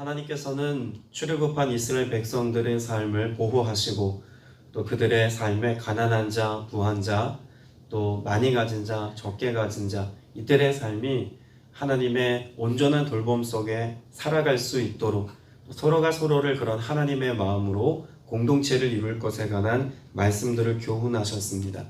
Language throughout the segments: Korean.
하나님께서는 출애굽한 이스라엘 백성들의 삶을 보호하시고 또 그들의 삶에 가난한 자, 부한 자, 또 많이 가진 자, 적게 가진 자, 이들의 삶이 하나님의 온전한 돌봄 속에 살아갈 수 있도록 서로가 서로를 그런 하나님의 마음으로 공동체를 이룰 것에 관한 말씀들을 교훈하셨습니다.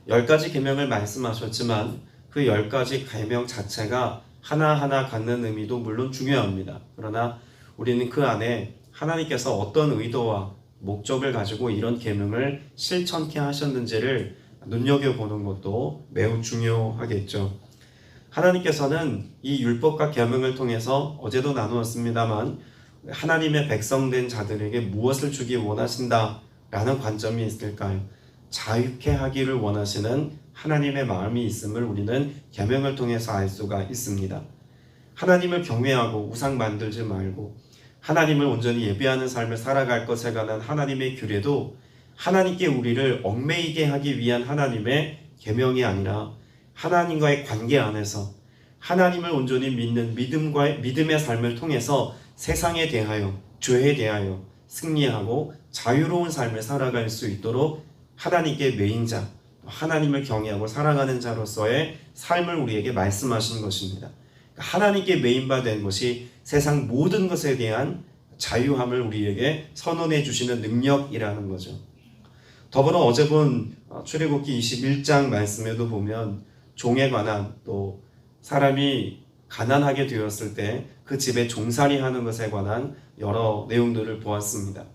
10가지 계명을 말씀하셨지만 그 10가지 계명 자체가 하나하나 갖는 의미도 물론 중요합니다. 그러나 우리는 그 안에 하나님께서 어떤 의도와 목적을 가지고 이런 계명을 실천케 하셨는지를 눈여겨보는 것도 매우 중요하겠죠. 하나님께서는 이 율법과 계명을 통해서 어제도 나누었습니다만 하나님의 백성된 자들에게 무엇을 주기 원하신다라는 관점이 있을까요? 자유케 하기를 원하시는 하나님의 마음이 있음을 우리는 계명을 통해서 알 수가 있습니다. 하나님을 경외하고 우상 만들지 말고 하나님을 온전히 예배하는 삶을 살아갈 것에 관한 하나님의 규례도 하나님께 우리를 얽매이게 하기 위한 하나님의 계명이 아니라 하나님과의 관계 안에서 하나님을 온전히 믿는 믿음의 삶을 통해서 세상에 대하여 죄에 대하여 승리하고 자유로운 삶을 살아갈 수 있도록 하나님께 매인 자, 하나님을 경외하고 사랑하는 자로서의 삶을 우리에게 말씀하신 것입니다. 하나님께 매인바 된 것이 세상 모든 것에 대한 자유함을 우리에게 선언해 주시는 능력이라는 거죠. 더불어 어제 본 출애굽기 21장 말씀에도 보면 종에 관한 또 사람이 가난하게 되었을 때 그 집에 종살이 하는 것에 관한 여러 내용들을 보았습니다.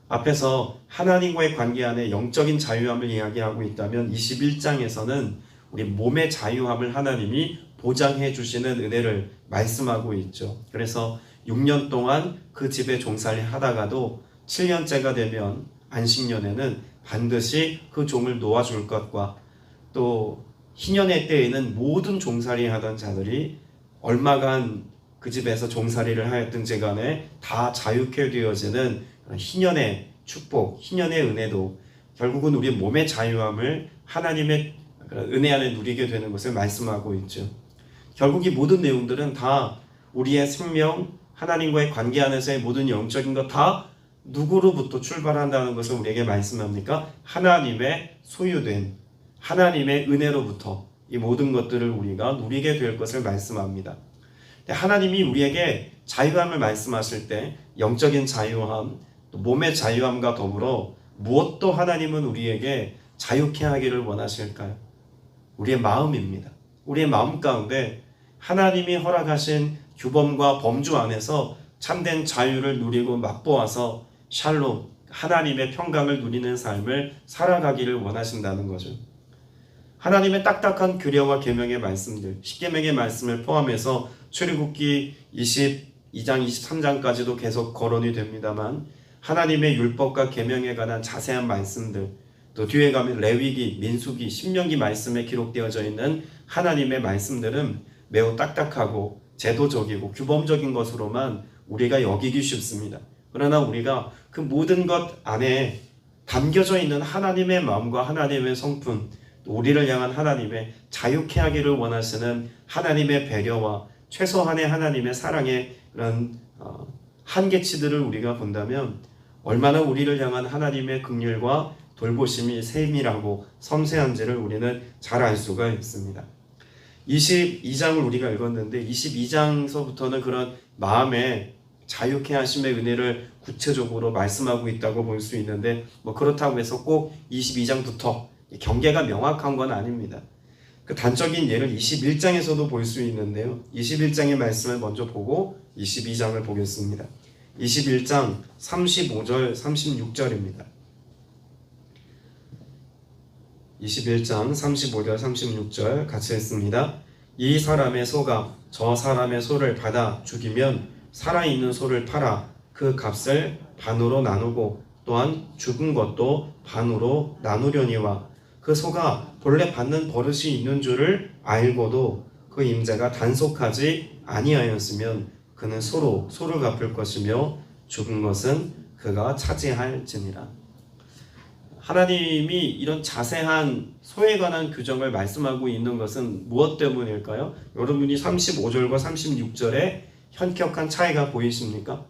앞에서 하나님과의 관계 안에 영적인 자유함을 이야기하고 있다면 21장에서는 우리 몸의 자유함을 하나님이 보장해 주시는 은혜를 말씀하고 있죠. 그래서 6년 동안 그 집에 종살이 하다가도 7년째가 되면 안식년에는 반드시 그 종을 놓아줄 것과 또 희년의 때에는 모든 종살이 하던 자들이 얼마간 그 집에서 종살이를 하였든지 간에 다 자유케 되어지는 희년의 축복, 희년의 은혜도 결국은 우리 몸의 자유함을 하나님의 은혜 안에 누리게 되는 것을 말씀하고 있죠. 결국 이 모든 내용들은 다 우리의 생명, 하나님과의 관계 안에서의 모든 영적인 것 다 누구로부터 출발한다는 것을 우리에게 말씀합니까? 하나님의 소유된 하나님의 은혜로부터 이 모든 것들을 우리가 누리게 될 것을 말씀합니다. 하나님이 우리에게 자유함을 말씀하실 때 영적인 자유함, 또 몸의 자유함과 더불어 무엇도 하나님은 우리에게 자유케 하기를 원하실까요? 우리의 마음입니다. 우리의 마음 가운데 하나님이 허락하신 규범과 범주 안에서 참된 자유를 누리고 맛보아서 샬롬, 하나님의 평강을 누리는 삶을 살아가기를 원하신다는 거죠. 하나님의 딱딱한 규례와 계명의 말씀들, 십계명의 말씀을 포함해서 출애굽기 22장, 23장까지도 계속 거론이 됩니다만 하나님의 율법과 계명에 관한 자세한 말씀들, 또 뒤에 가면 레위기, 민수기, 신명기 말씀에 기록되어져 있는 하나님의 말씀들은 매우 딱딱하고 제도적이고 규범적인 것으로만 우리가 여기기 쉽습니다. 그러나 우리가 그 모든 것 안에 담겨져 있는 하나님의 마음과 하나님의 성품, 또 우리를 향한 하나님의 자유케 하기를 원하시는 하나님의 배려와 최소한의 하나님의 사랑의 그런 한계치들을 우리가 본다면 얼마나 우리를 향한 하나님의 긍휼과 돌보심이 세밀하고 섬세한지를 우리는 잘 알 수가 있습니다. 22장을 우리가 읽었는데 22장서부터는 그런 마음의 자유케 하심의 은혜를 구체적으로 말씀하고 있다고 볼 수 있는데 그렇다고 해서 꼭 22장부터 경계가 명확한 건 아닙니다. 그 단적인 예를 21장에서도 볼 수 있는데요. 21장의 말씀을 먼저 보고 22장을 보겠습니다. 21장 35절 36절입니다. 21장 35절 36절 같이 읽습니다. 이 사람의 소가 저 사람의 소를 받아 죽이면 살아있는 소를 팔아 그 값을 반으로 나누고 또한 죽은 것도 반으로 나누려니와 그 소가 본래 받는 버릇이 있는 줄을 알고도 그 임자가 단속하지 아니하였으면 그는 소를 갚을 것이며 죽은 것은 그가 차지할지니라. 하나님이 이런 자세한 소에 관한 규정을 말씀하고 있는 것은 무엇 때문일까요? 여러분이 35절과 36절에 현격한 차이가 보이십니까?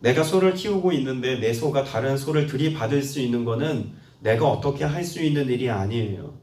내가 소를 키우고 있는데 내 소가 다른 소를 들이받을 수 있는 거는 내가 어떻게 할 수 있는 일이 아니에요.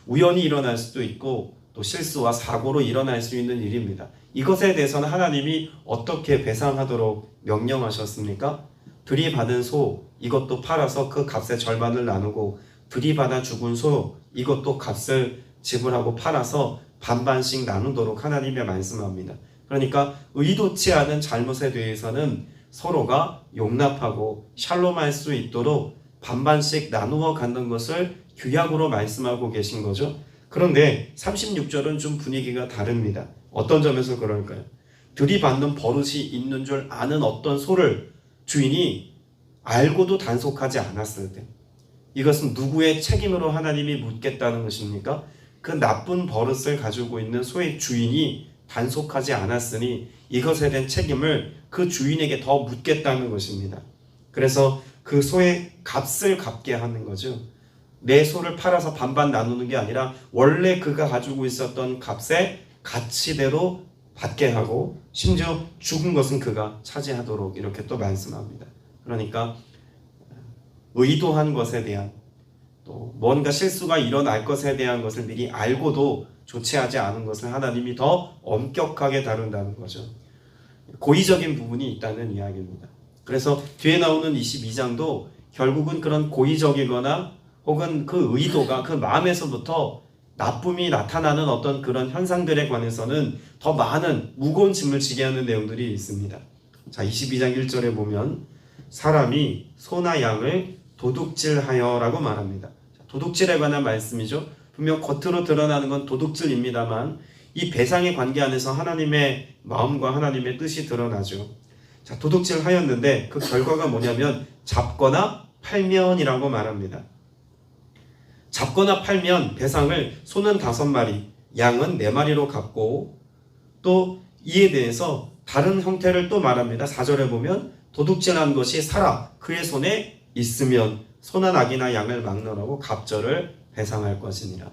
우연히 일어날 수도 있고 또 실수와 사고로 일어날 수 있는 일입니다. 이것에 대해서는 하나님이 어떻게 배상하도록 명령하셨습니까? 들이받은 소 이것도 팔아서 그 값의 절반을 나누고 들이받아 죽은 소 이것도 값을 지불하고 팔아서 반반씩 나누도록 하나님이 말씀합니다. 그러니까 의도치 않은 잘못에 대해서는 서로가 용납하고 샬롬할 수 있도록 반반씩 나누어 갖는 것을 규약으로 말씀하고 계신 거죠. 그런데 36절은 좀 분위기가 다릅니다. 어떤 점에서 그럴까요? 들이받는 버릇이 있는 줄 아는 어떤 소를 주인이 알고도 단속하지 않았을 때 이것은 누구의 책임으로 하나님이 묻겠다는 것입니까? 그 나쁜 버릇을 가지고 있는 소의 주인이 단속하지 않았으니 이것에 대한 책임을 그 주인에게 더 묻겠다는 것입니다. 그래서 그 소의 값을 갚게 하는 거죠. 내 소를 팔아서 반반 나누는 게 아니라 원래 그가 가지고 있었던 값의 가치대로 받게 하고 심지어 죽은 것은 그가 차지하도록 이렇게 또 말씀합니다. 그러니까 의도한 것에 대한 또 뭔가 실수가 일어날 것에 대한 것을 미리 알고도 조치하지 않은 것을 하나님이 더 엄격하게 다룬다는 거죠. 고의적인 부분이 있다는 이야기입니다. 그래서 뒤에 나오는 22장도 결국은 그런 고의적이거나 혹은 그 의도가 그 마음에서부터 나쁨이 나타나는 어떤 그런 현상들에 관해서는 더 많은 무거운 짐을 지게 하는 내용들이 있습니다. 자, 22장 1절에 보면 사람이 소나 양을 도둑질하여 라고 말합니다. 도둑질에 관한 말씀이죠. 분명 겉으로 드러나는 건 도둑질입니다만 이 배상의 관계 안에서 하나님의 마음과 하나님의 뜻이 드러나죠. 자, 도둑질하였는데 그 결과가 뭐냐면 잡거나 팔면이라고 말합니다. 잡거나 팔면 배상을 소는 5마리, 양은 4마리로 갚고 또 이에 대해서 다른 형태를 또 말합니다. 4절에 보면 도둑질한 것이 살아 그의 손에 있으면 소나 낙이나 양을 막론하고 갑절을 배상할 것이니라.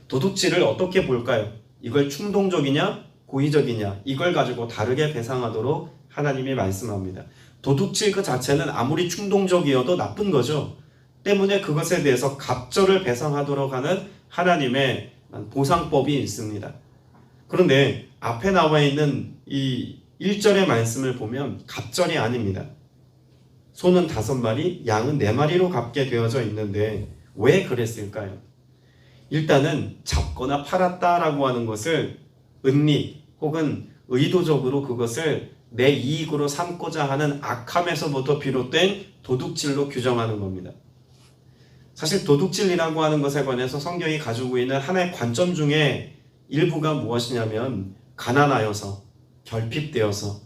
도둑질을 어떻게 볼까요? 이걸 충동적이냐 고의적이냐 이걸 가지고 다르게 배상하도록 하나님이 말씀합니다. 도둑질 그 자체는 아무리 충동적이어도 나쁜 거죠. 때문에 그것에 대해서 갑절을 배상하도록 하는 하나님의 보상법이 있습니다. 그런데 앞에 나와 있는 이 1절의 말씀을 보면 갑절이 아닙니다. 소는 5마리, 양은 4마리로 갚게 되어져 있는데 왜 그랬을까요? 일단은 잡거나 팔았다라고 하는 것을 은닉 혹은 의도적으로 그것을 내 이익으로 삼고자 하는 악함에서부터 비롯된 도둑질로 규정하는 겁니다. 사실 도둑질이라고 하는 것에 관해서 성경이 가지고 있는 하나의 관점 중에 일부가 무엇이냐면 가난하여서 결핍되어서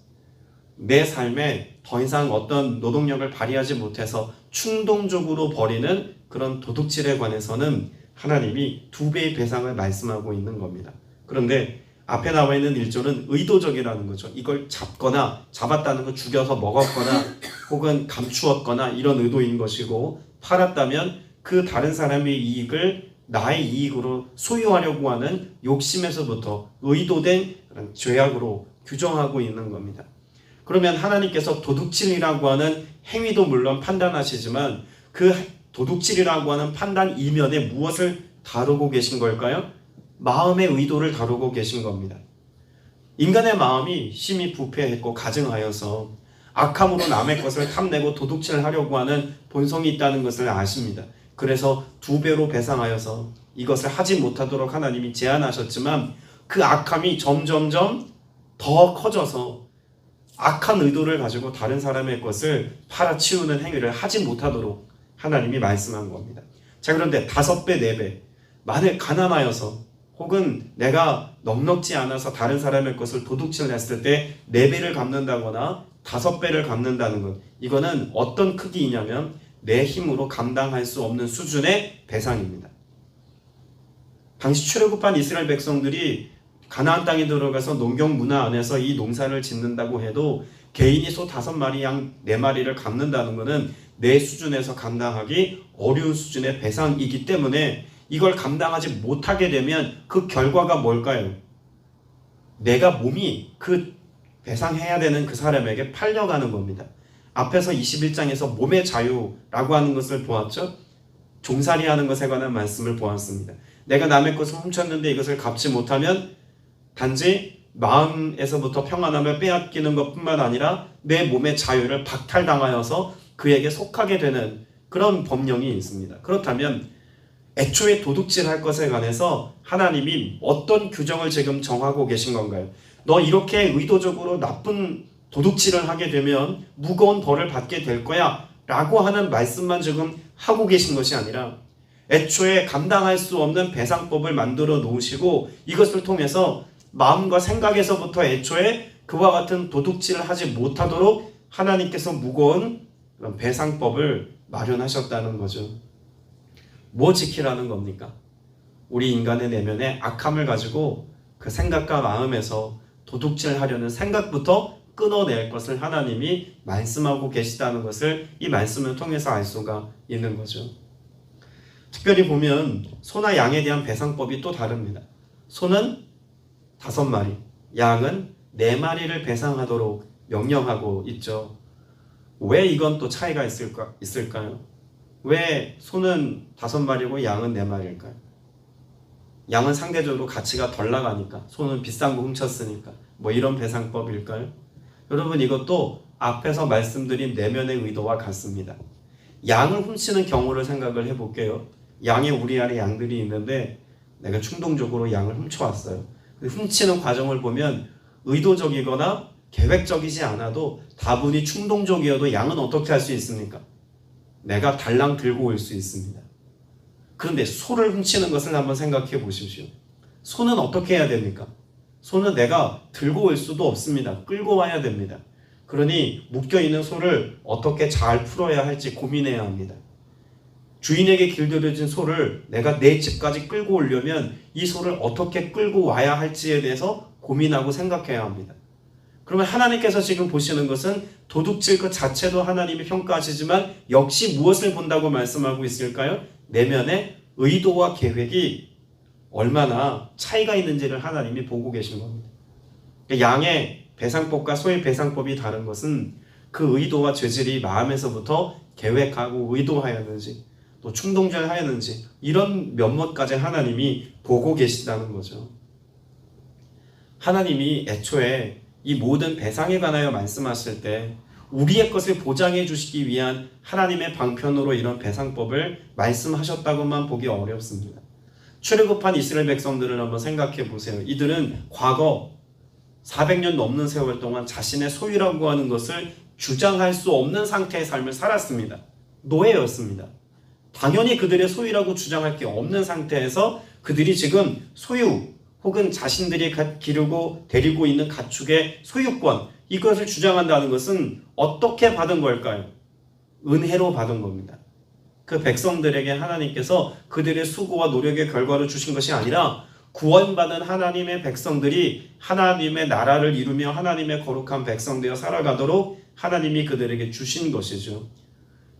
내 삶에 더 이상 어떤 노동력을 발휘하지 못해서 충동적으로 벌이는 그런 도둑질에 관해서는 하나님이 2배의 배상을 말씀하고 있는 겁니다. 그런데 앞에 나와 있는 1절은 의도적이라는 거죠. 이걸 잡거나 잡았다는 거 죽여서 먹었거나 혹은 감추었거나 이런 의도인 것이고 팔았다면 그 다른 사람의 이익을 나의 이익으로 소유하려고 하는 욕심에서부터 의도된 그런 죄악으로 규정하고 있는 겁니다. 그러면 하나님께서 도둑질이라고 하는 행위도 물론 판단하시지만 그 도둑질이라고 하는 판단 이면에 무엇을 다루고 계신 걸까요? 마음의 의도를 다루고 계신 겁니다. 인간의 마음이 심히 부패했고 가증하여서 악함으로 남의 것을 탐내고 도둑질하려고 하는 본성이 있다는 것을 아십니다. 그래서 2배로 배상하여서 이것을 하지 못하도록 하나님이 제한하셨지만 그 악함이 점점점 더 커져서 악한 의도를 가지고 다른 사람의 것을 팔아치우는 행위를 하지 못하도록 하나님이 말씀한 겁니다. 자, 그런데 5배, 4배 만일 가난하여서 혹은 내가 넉넉지 않아서 다른 사람의 것을 도둑질 했을 때 4배를 갚는다거나 5배를 갚는다는 것, 이거는 어떤 크기이냐면 내 힘으로 감당할 수 없는 수준의 배상입니다. 당시 출애굽한 이스라엘 백성들이 가나안 땅에 들어가서 농경 문화 안에서 이 농사를 짓는다고 해도 개인이 소 5마리, 양 4마리를 갚는다는 것은 내 수준에서 감당하기 어려운 수준의 배상이기 때문에 이걸 감당하지 못하게 되면 그 결과가 뭘까요? 내가 몸이 그 배상해야 되는 그 사람에게 팔려가는 겁니다. 앞에서 21장에서 몸의 자유라고 하는 것을 보았죠. 종살이하는 것에 관한 말씀을 보았습니다. 내가 남의 것을 훔쳤는데 이것을 갚지 못하면 단지 마음에서부터 평안함을 빼앗기는 것뿐만 아니라 내 몸의 자유를 박탈당하여서 그에게 속하게 되는 그런 법령이 있습니다. 그렇다면 애초에 도둑질할 것에 관해서 하나님이 어떤 규정을 지금 정하고 계신 건가요? 너 이렇게 의도적으로 나쁜 도둑질을 하게 되면 무거운 벌을 받게 될 거야 라고 하는 말씀만 지금 하고 계신 것이 아니라 애초에 감당할 수 없는 배상법을 만들어 놓으시고 이것을 통해서 마음과 생각에서부터 애초에 그와 같은 도둑질을 하지 못하도록 하나님께서 무거운 배상법을 마련하셨다는 거죠. 뭐 지키라는 겁니까? 우리 인간의 내면에 악함을 가지고 그 생각과 마음에서 도둑질하려는 생각부터 끊어낼 것을 하나님이 말씀하고 계시다는 것을 이 말씀을 통해서 알 수가 있는 거죠. 특별히 보면 소나 양에 대한 배상법이 또 다릅니다. 소는 5마리, 양은 4마리를 배상하도록 명령하고 있죠. 왜 이건 또 차이가 있을까요? 왜 소는 5마리고 양은 4마리일까요? 양은 상대적으로 가치가 덜 나가니까, 소는 비싼 거 훔쳤으니까, 뭐 이런 배상법일까요? 여러분, 이것도 앞에서 말씀드린 내면의 의도와 같습니다. 양을 훔치는 경우를 생각을 해볼게요. 양의 우리 안에 양들이 있는데 내가 충동적으로 양을 훔쳐왔어요. 훔치는 과정을 보면 의도적이거나 계획적이지 않아도 다분히 충동적이어도 양은 어떻게 할 수 있습니까? 내가 달랑 들고 올 수 있습니다. 그런데 소를 훔치는 것을 한번 생각해 보십시오. 소는 어떻게 해야 됩니까? 소는 내가 들고 올 수도 없습니다. 끌고 와야 됩니다. 그러니 묶여있는 소를 어떻게 잘 풀어야 할지 고민해야 합니다. 주인에게 길들여진 소를 내가 내 집까지 끌고 오려면 이 소를 어떻게 끌고 와야 할지에 대해서 고민하고 생각해야 합니다. 그러면 하나님께서 지금 보시는 것은 도둑질 그 자체도 하나님이 평가하시지만 역시 무엇을 본다고 말씀하고 있을까요? 내면의 의도와 계획이 얼마나 차이가 있는지를 하나님이 보고 계신 겁니다. 양의 배상법과 소의 배상법이 다른 것은 그 의도와 죄질이 마음에서부터 계획하고 의도하였는지 또 충동질하였는지 이런 면모까지 하나님이 보고 계시다는 거죠. 하나님이 애초에 이 모든 배상에 관하여 말씀하실 때 우리의 것을 보장해 주시기 위한 하나님의 방편으로 이런 배상법을 말씀하셨다고만 보기 어렵습니다. 출애굽한 이스라엘 백성들을 한번 생각해 보세요. 이들은 과거 400년 넘는 세월 동안 자신의 소유라고 하는 것을 주장할 수 없는 상태의 삶을 살았습니다. 노예였습니다. 당연히 그들의 소유라고 주장할 게 없는 상태에서 그들이 지금 소유 혹은 자신들이 기르고 데리고 있는 가축의 소유권 이것을 주장한다는 것은 어떻게 받은 걸까요? 은혜로 받은 겁니다. 그 백성들에게 하나님께서 그들의 수고와 노력의 결과로 주신 것이 아니라 구원받은 하나님의 백성들이 하나님의 나라를 이루며 하나님의 거룩한 백성 되어 살아가도록 하나님이 그들에게 주신 것이죠.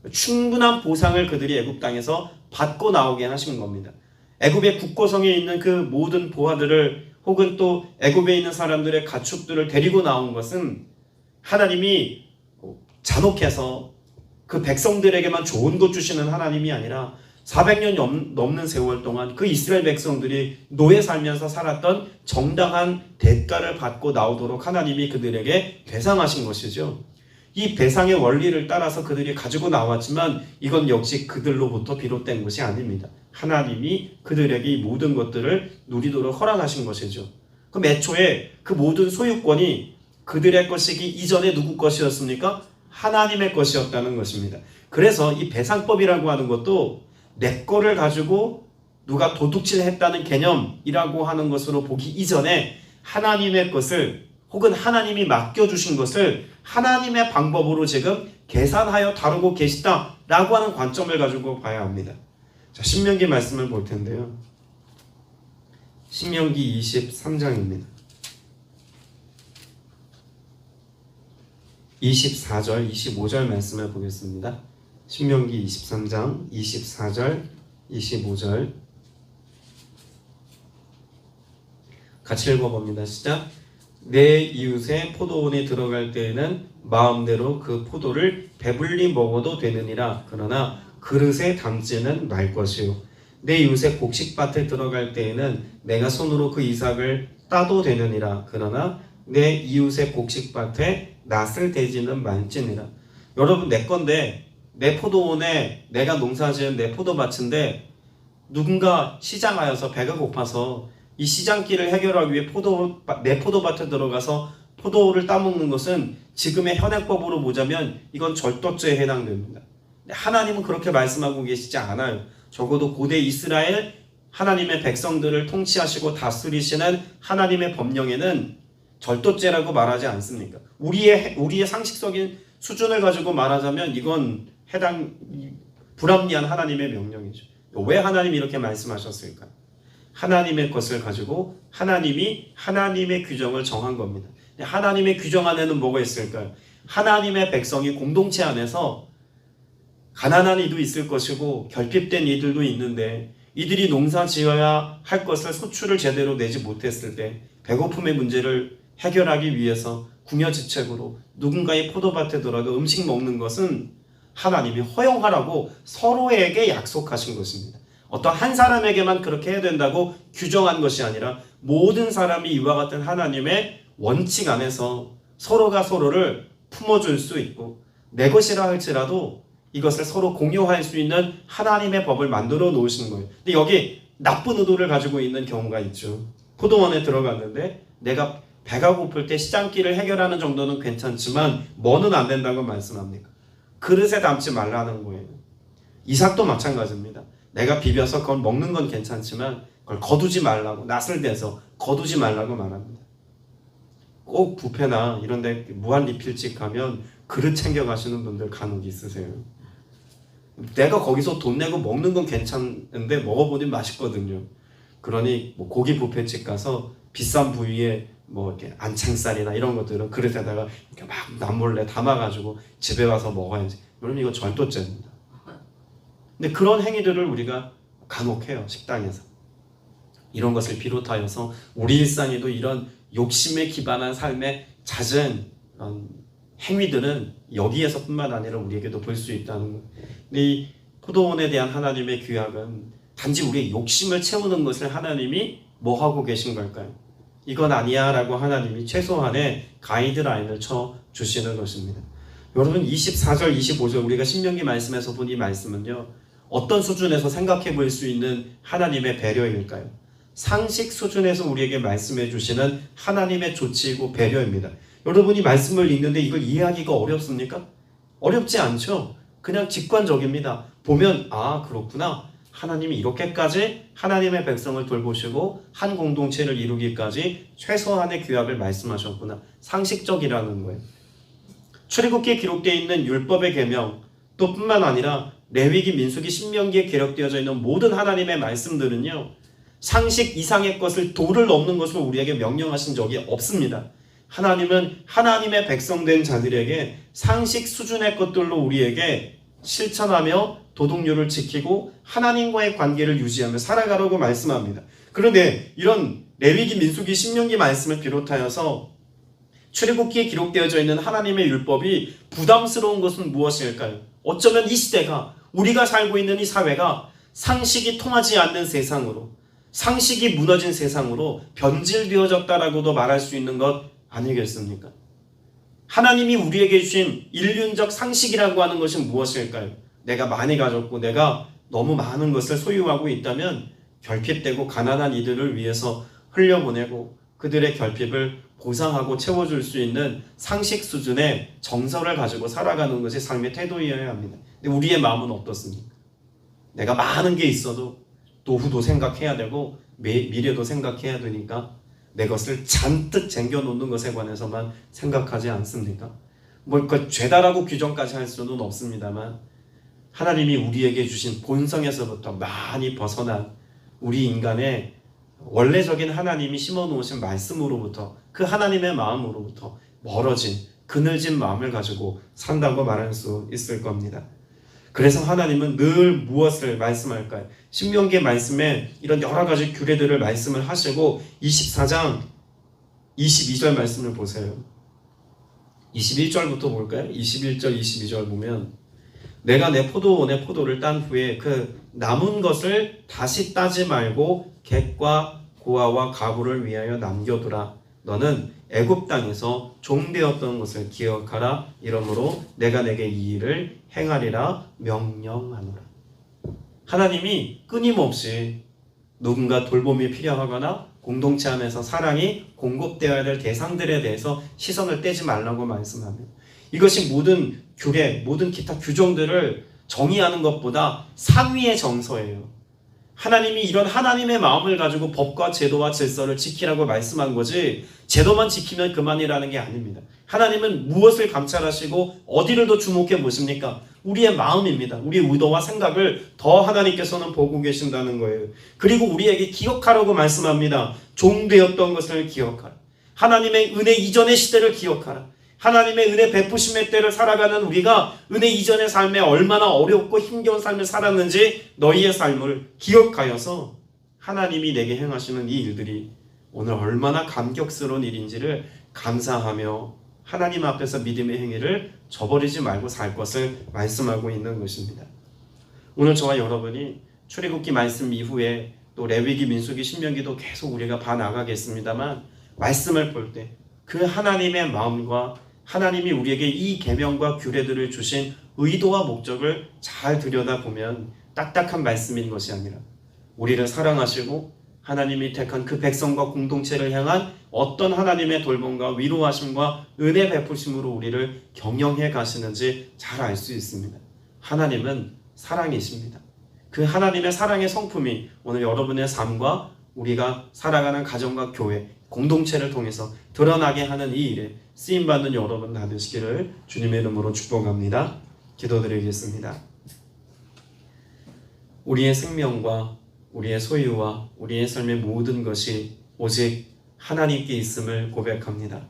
충분한 보상을 그들이 애굽 땅에서 받고 나오게 하신 겁니다. 애굽의 국고성에 있는 그 모든 보화들을 혹은 또 애굽에 있는 사람들의 가축들을 데리고 나온 것은 하나님이 잔혹해서 그 백성들에게만 좋은 것 주시는 하나님이 아니라 400년 넘는 세월 동안 그 이스라엘 백성들이 노예 살면서 살았던 정당한 대가를 받고 나오도록 하나님이 그들에게 배상하신 것이죠. 이 배상의 원리를 따라서 그들이 가지고 나왔지만 이건 역시 그들로부터 비롯된 것이 아닙니다. 하나님이 그들에게 이 모든 것들을 누리도록 허락하신 것이죠. 그럼 애초에 그 모든 소유권이 그들의 것이기 이전에 누구 것이었습니까? 하나님의 것이었다는 것입니다. 그래서 이 배상법이라고 하는 것도 내 거를 가지고 누가 도둑질했다는 개념이라고 하는 것으로 보기 이전에 하나님의 것을 혹은 하나님이 맡겨주신 것을 하나님의 방법으로 지금 계산하여 다루고 계시다라고 하는 관점을 가지고 봐야 합니다. 자, 신명기 말씀을 볼 텐데요. 신명기 23장입니다. 24절, 25절 말씀을 보겠습니다. 신명기 23장 24절, 25절 같이 읽어봅니다. 시작. 내 이웃의 포도원에 들어갈 때에는 마음대로 그 포도를 배불리 먹어도 되느니라. 그러나 그릇에 담지는 말 것이요. 내 이웃의 곡식밭에 들어갈 때에는 내가 손으로 그 이삭을 따도 되느니라. 그러나 내 이웃의 곡식밭에 낫을 대지는 말지니라. 여러분, 내 건데, 내 포도원에 내가 농사지은 내 포도밭인데 누군가 시장하여서 배가 고파서 이 시장길을 해결하기 위해 내 포도밭에 들어가서 포도를 따먹는 것은 지금의 현행법으로 보자면 이건 절도죄에 해당됩니다. 하나님은 그렇게 말씀하고 계시지 않아요. 적어도 고대 이스라엘 하나님의 백성들을 통치하시고 다스리시는 하나님의 법령에는 절도죄라고 말하지 않습니까? 우리의 상식적인 수준을 가지고 말하자면 이건 불합리한 하나님의 명령이죠. 왜 하나님이 이렇게 말씀하셨을까? 하나님의 것을 가지고 하나님이 하나님의 규정을 정한 겁니다. 하나님의 규정 안에는 뭐가 있을까요? 하나님의 백성이 공동체 안에서 가난한 이도 있을 것이고 결핍된 이들도 있는데 이들이 농사 지어야 할 것을 소출을 제대로 내지 못했을 때 배고픔의 문제를 해결하기 위해서 궁여지책으로 누군가의 포도밭에 들어가 음식 먹는 것은 하나님이 허용하라고 서로에게 약속하신 것입니다. 어떤 한 사람에게만 그렇게 해야 된다고 규정한 것이 아니라 모든 사람이 이와 같은 하나님의 원칙 안에서 서로가 서로를 품어줄 수 있고 내 것이라 할지라도 이것을 서로 공유할 수 있는 하나님의 법을 만들어 놓으신 거예요. 근데 여기 나쁜 의도를 가지고 있는 경우가 있죠. 포도원에 들어갔는데 내가 배가 고플 때 시장길을 해결하는 정도는 괜찮지만 뭐는 안 된다고 말씀합니까? 그릇에 담지 말라는 거예요. 이삭도 마찬가지입니다. 내가 비벼서 그걸 먹는 건 괜찮지만 그걸 거두지 말라고, 낫을 대서 거두지 말라고 말합니다. 꼭 뷔페나 이런 데 무한리필집 가면 그릇 챙겨 가시는 분들 간혹 있으세요. 내가 거기서 돈 내고 먹는 건 괜찮은데 먹어보니 맛있거든요. 그러니 뭐 고기 뷔페집 가서 비싼 부위에 뭐 이렇게 안창살이나 이런 것들은 그릇에다가 이렇게 막 남몰래 담아가지고 집에 와서 먹어야지. 여러분, 이거 절도죄입니다. 근데 그런 행위들을 우리가 간혹 해요. 식당에서. 이런 것을 비롯하여서 우리 일상에도 이런 욕심에 기반한 삶의 잦은 행위들은 여기에서뿐만 아니라 우리에게도 볼 수 있다는 거예요. 근데 이 포도원에 대한 하나님의 규약은 단지 우리의 욕심을 채우는 것을 하나님이 뭐 하고 계신 걸까요? 이건 아니야 라고 하나님이 최소한의 가이드라인을 쳐주시는 것입니다. 여러분, 24절 25절 우리가 신명기 말씀에서 본 이 말씀은요, 어떤 수준에서 생각해 볼 수 있는 하나님의 배려일까요? 상식 수준에서 우리에게 말씀해 주시는 하나님의 조치이고 배려입니다. 여러분이 말씀을 읽는데 이걸 이해하기가 어렵습니까? 어렵지 않죠? 그냥 직관적입니다. 보면 그렇구나. 하나님이 이렇게까지 하나님의 백성을 돌보시고 한 공동체를 이루기까지 최소한의 규약을 말씀하셨구나. 상식적이라는 거예요. 출애굽기에 기록되어 있는 율법의 계명 또 뿐만 아니라 레위기, 민수기, 신명기에 기록되어져 있는 모든 하나님의 말씀들은요, 상식 이상의 것을 도를 넘는 것을 우리에게 명령하신 적이 없습니다. 하나님은 하나님의 백성된 자들에게 상식 수준의 것들로 우리에게 실천하며 도덕률을 지키고 하나님과의 관계를 유지하며 살아가라고 말씀합니다. 그런데 이런 레위기, 민수기, 신명기 말씀을 비롯하여서 출애굽기에 기록되어져 있는 하나님의 율법이 부담스러운 것은 무엇일까요? 어쩌면 이 시대가, 우리가 살고 있는 이 사회가 상식이 통하지 않는 세상으로, 상식이 무너진 세상으로 변질되어졌다라고도 말할 수 있는 것 아니겠습니까? 하나님이 우리에게 주신 인륜적 상식이라고 하는 것이 무엇일까요? 내가 많이 가졌고 내가 너무 많은 것을 소유하고 있다면 결핍되고 가난한 이들을 위해서 흘려보내고 그들의 결핍을 보상하고 채워줄 수 있는 상식 수준의 정서를 가지고 살아가는 것이 삶의 태도이어야 합니다. 근데 우리의 마음은 어떻습니까? 내가 많은 게 있어도 노후도 생각해야 되고 미래도 생각해야 되니까 내 것을 잔뜩 쟁겨놓는 것에 관해서만 생각하지 않습니까? 그 죄다라고 규정까지 할 수는 없습니다만 하나님이 우리에게 주신 본성에서부터 많이 벗어난 우리 인간의 원래적인 하나님이 심어놓으신 말씀으로부터, 그 하나님의 마음으로부터 멀어진 그늘진 마음을 가지고 산다고 말할 수 있을 겁니다. 그래서 하나님은 늘 무엇을 말씀할까요? 신명기 말씀에 이런 여러 가지 규례들을 말씀을 하시고 24장 22절 말씀을 보세요. 21절부터 볼까요? 21절, 22절 보면 내가 내 포도원의 포도를 딴 후에 그 남은 것을 다시 따지 말고 객과 고아와 가부를 위하여 남겨두라. 너는 애굽 땅에서 종되었던 것을 기억하라. 이러므로 내가 내게 이 일을 행하리라 명령하노라. 하나님이 끊임없이 누군가 돌봄이 필요하거나 공동체 안에서 사랑이 공급되어야 될 대상들에 대해서 시선을 떼지 말라고 말씀합니다. 이것이 모든 규례, 모든 기타 규정들을 정의하는 것보다 상위의 정서예요. 하나님이 이런 하나님의 마음을 가지고 법과 제도와 질서를 지키라고 말씀한 거지 제도만 지키면 그만이라는 게 아닙니다. 하나님은 무엇을 감찰하시고 어디를 더 주목해 보십니까? 우리의 마음입니다. 우리의 의도와 생각을 더 하나님께서는 보고 계신다는 거예요. 그리고 우리에게 기억하라고 말씀합니다. 종되었던 것을 기억하라. 하나님의 은혜 이전의 시대를 기억하라. 하나님의 은혜 베푸심의 때를 살아가는 우리가 은혜 이전의 삶에 얼마나 어렵고 힘겨운 삶을 살았는지 너희의 삶을 기억하여서 하나님이 내게 행하시는 이 일들이 오늘 얼마나 감격스러운 일인지를 감사하며 하나님 앞에서 믿음의 행위를 저버리지 말고 살 것을 말씀하고 있는 것입니다. 오늘 저와 여러분이 출애굽기 말씀 이후에 또 레위기, 민수기, 신명기도 계속 우리가 봐나가겠습니다만 말씀을 볼 때 그 하나님의 마음과 하나님이 우리에게 이 계명과 규례들을 주신 의도와 목적을 잘 들여다보면 딱딱한 말씀인 것이 아니라 우리를 사랑하시고 하나님이 택한 그 백성과 공동체를 향한 어떤 하나님의 돌봄과 위로하심과 은혜 베푸심으로 우리를 경영해 가시는지 잘 알 수 있습니다. 하나님은 사랑이십니다. 그 하나님의 사랑의 성품이 오늘 여러분의 삶과 우리가 살아가는 가정과 교회, 공동체를 통해서 드러나게 하는 이 일에 쓰임받는 여러분 다 되시기를 주님의 이름으로 축복합니다. 기도드리겠습니다. 우리의 생명과 우리의 소유와 우리의 삶의 모든 것이 오직 하나님께 있음을 고백합니다.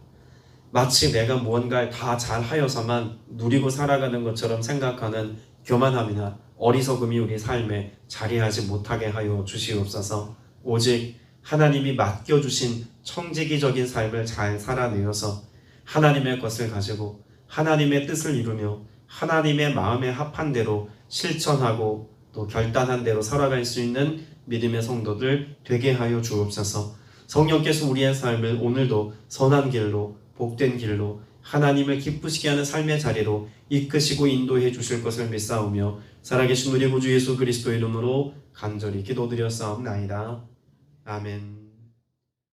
마치 내가 무언가를 다 잘하여서만 누리고 살아가는 것처럼 생각하는 교만함이나 어리석음이 우리 삶에 자리하지 못하게 하여 주시옵소서. 오직 하나님이 맡겨주신 청지기적인 삶을 잘 살아내어서 하나님의 것을 가지고 하나님의 뜻을 이루며 하나님의 마음에 합한 대로 실천하고 또 결단한 대로 살아갈 수 있는 믿음의 성도들 되게 하여 주옵소서. 성령께서 우리의 삶을 오늘도 선한 길로 복된 길로 하나님을 기쁘시게 하는 삶의 자리로 이끄시고 인도해 주실 것을 믿사오며 살아계신 우리 구주 예수 그리스도 이름으로 간절히 기도드렸사옵나이다. 아멘.